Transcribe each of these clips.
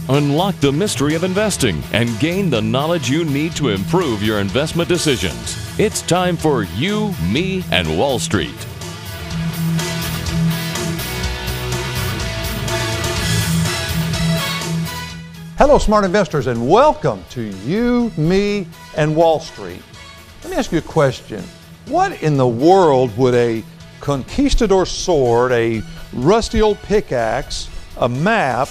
Unlock the mystery of investing and gain the knowledge you need to improve your investment decisions. It's time for You, Me, and Wall Street. Hello, smart investors, and welcome to You, Me, and Wall Street. Let me ask you a question. What in the world would a conquistador sword, a rusty old pickaxe, a map,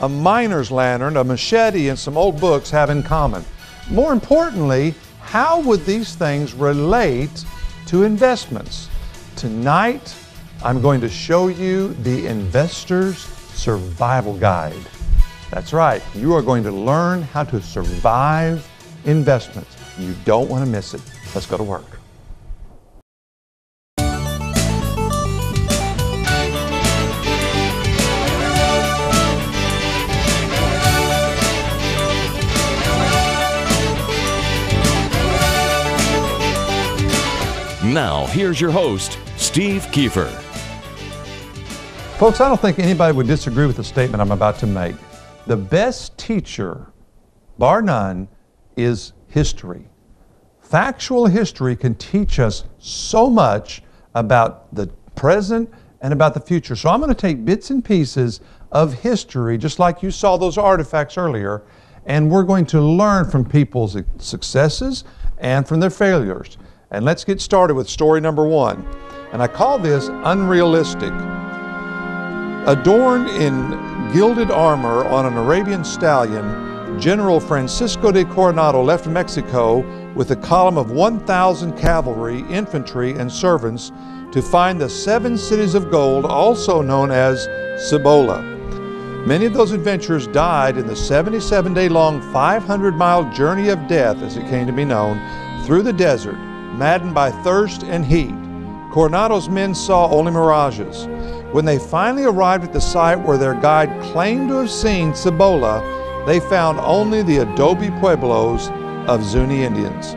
a miner's lantern, a machete, and some old books have in common? More importantly, how would these things relate to investments? Tonight, I'm going to show you the Investor's Survival Guide. That's right, you are going to learn how to survive investments. You don't want to miss it. Let's go to work. Now, here's your host, Steve Kiefer. Folks, I don't think anybody would disagree with the statement I'm about to make. The best teacher, bar none, is history. Factual history can teach us so much about the present and about the future. So I'm going to take bits and pieces of history, just like you saw those artifacts earlier, and we're going to learn from people's successes and from their failures. And let's get started with story number one. And I call this unrealistic. Adorned in gilded armor on an Arabian stallion, General Francisco de Coronado left Mexico with a column of 1,000 cavalry, infantry, and servants to find the 7 cities of gold, also known as Cibola. Many of those adventurers died in the 77-day-long 500-mile journey of death, as it came to be known, through the desert, maddened by thirst and heat. Coronado's men saw only mirages. When they finally arrived at the site where their guide claimed to have seen Cibola, they found only the adobe pueblos of Zuni Indians.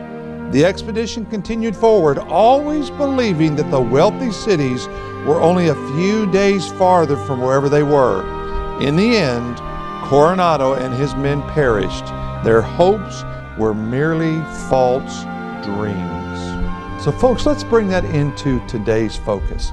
The expedition continued forward, always believing that the wealthy cities were only a few days farther from wherever they were. In the end, Coronado and his men perished. Their hopes were merely false dreams. So folks, let's bring that into today's focus.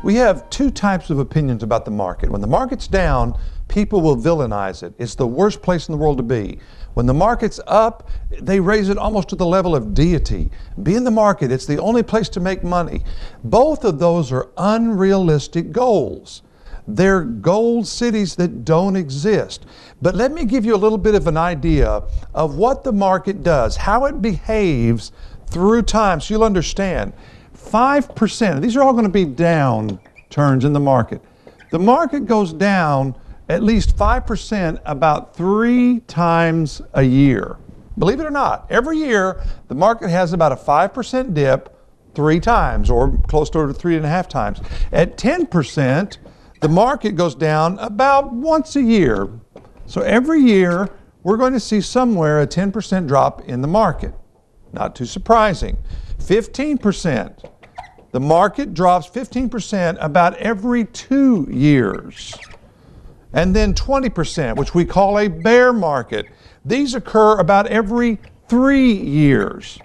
We have two types of opinions about the market. When the market's down, people will villainize it. It's the worst place in the world to be. When the market's up, they raise it almost to the level of deity. Be in the market, it's the only place to make money. Both of those are unrealistic goals. They're gold cities that don't exist. But let me give you a little bit of an idea of what the market does, how it behaves through time, so you'll understand. 5%, these are all going to be down turns in the market. The market goes down at least 5% about 3 times a year. Believe it or not, every year the market has about a 5% dip 3 times, or close to 3.5 times. At 10%, the market goes down about once a year. So every year we're going to see somewhere a 10% drop in the market. Not too surprising. 15%. The market drops 15% about every 2 years. And then 20%, which we call a bear market. These occur about every 3 years.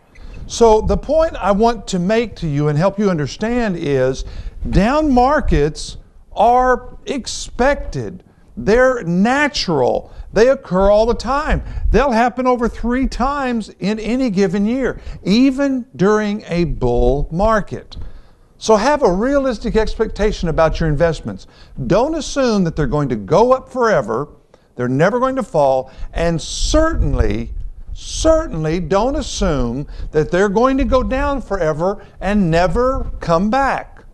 So the point I want to make to you and help you understand is down markets are expected. They're natural. They occur all the time. They'll happen over 3 times in any given year, even during a bull market. So have a realistic expectation about your investments. Don't assume that they're going to go up forever. They're never going to fall. And certainly don't assume that they're going to go down forever and never come back.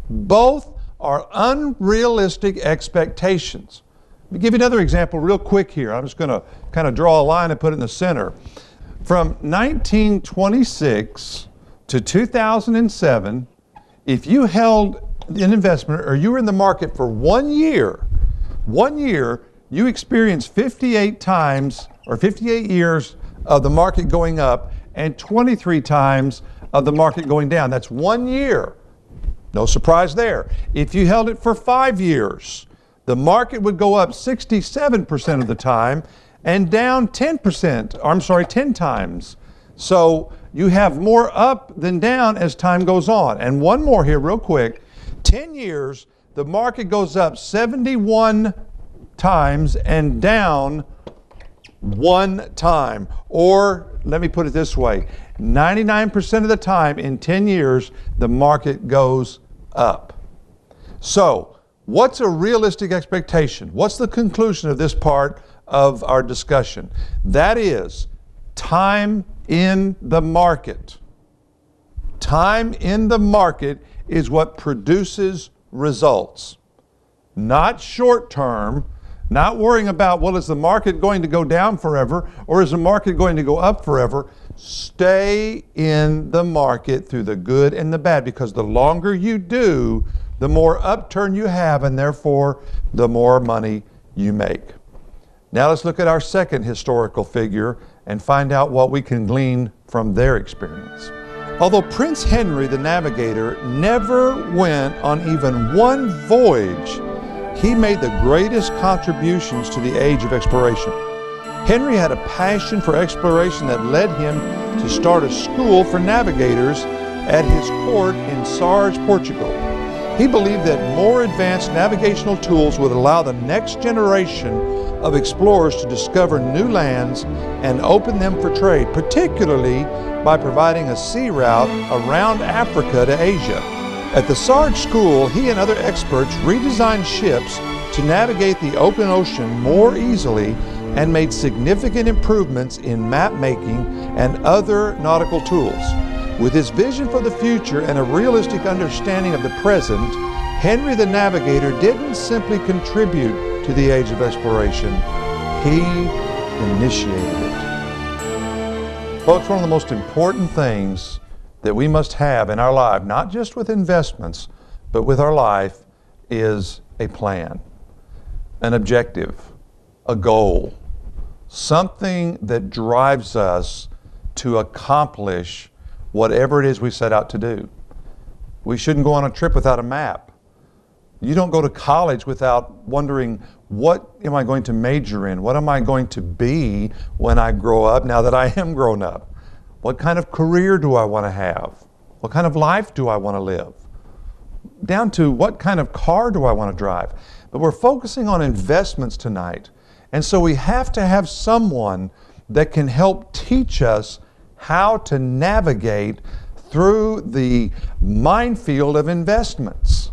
Both are unrealistic expectations. Let me give you another example real quick here. I'm just going to kind of draw a line and put it in the center. From 1926 to 2007, if you held an investment or you were in the market for 1 year, you experienced 58 times or 58 years of the market going up and 23 times of the market going down. That's 1 year. No surprise there. If you held it for 5 years, the market would go up 67% of the time and down 10%, or I'm sorry, 10 times. So you have more up than down as time goes on. And one more here real quick. 10 years, the market goes up 71 times and down 1 time. Or let me put it this way, 99% of the time in 10 years, the market goes up. So what's a realistic expectation? What's the conclusion of this part of our discussion? That is time in the market. Time in the market is what produces results. Not short term, not worrying about, well, is the market going to go down forever or is the market going to go up forever? Stay in the market through the good and the bad, because the longer you do, the more upturn you have, and therefore the more money you make. Now let's look at our second historical figure and find out what we can glean from their experience. Although Prince Henry the Navigator never went on even one voyage, he made the greatest contributions to the age of exploration. Henry had a passion for exploration that led him to start a school for navigators at his court in Sardes, Portugal. He believed that more advanced navigational tools would allow the next generation of explorers to discover new lands and open them for trade, particularly by providing a sea route around Africa to Asia. At the Sardes School, he and other experts redesigned ships to navigate the open ocean more easily and made significant improvements in map making and other nautical tools. With his vision for the future and a realistic understanding of the present, Henry the Navigator didn't simply contribute to the age of exploration, he initiated it. Folks, one of the most important things that we must have in our life, not just with investments, but with our life, is a plan, an objective, a goal, something that drives us to accomplish whatever it is we set out to do. We shouldn't go on a trip without a map. You don't go to college without wondering, what am I going to major in? What am I going to be when I grow up, now that I am grown up? What kind of career do I want to have? What kind of life do I want to live? Down to what kind of car do I want to drive? But we're focusing on investments tonight. And so we have to have someone that can help teach us how to navigate through the minefield of investments.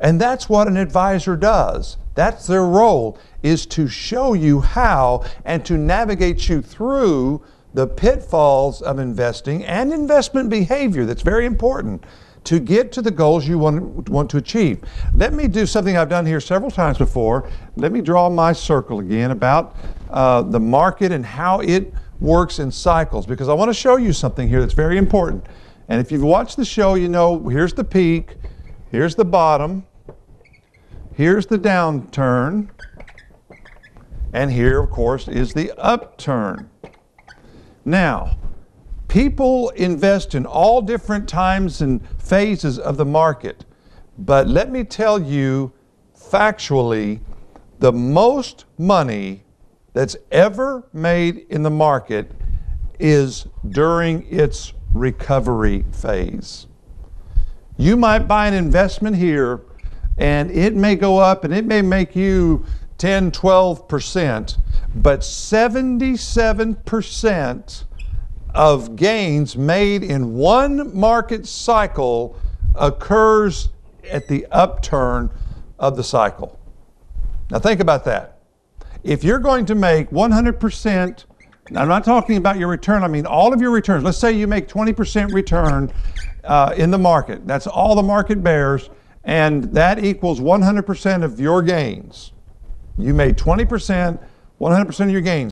And that's what an advisor does. That's their role, is to show you how and to navigate you through the pitfalls of investing and investment behavior. That's very important to get to the goals you want to achieve. Let me do something I've done here several times before. Let me draw my circle again about the market and how it works in cycles, because I want to show you something here that's very important. And if you've watched the show, you know here's the peak, here's the bottom, here's the downturn, and here, of course, is the upturn. Now, people invest in all different times and phases of the market, but let me tell you factually, the most money that's ever made in the market is during its recovery phase. You might buy an investment here and it may go up and it may make you 10, 12%, but 77% of gains made in one market cycle occurs at the upturn of the cycle. Now think about that. If you're going to make 100%, I'm not talking about your return, I mean all of your returns. Let's say you make 20% return in the market. That's all the market bears, and that equals 100% of your gains. You made 20%, 100% of your gains.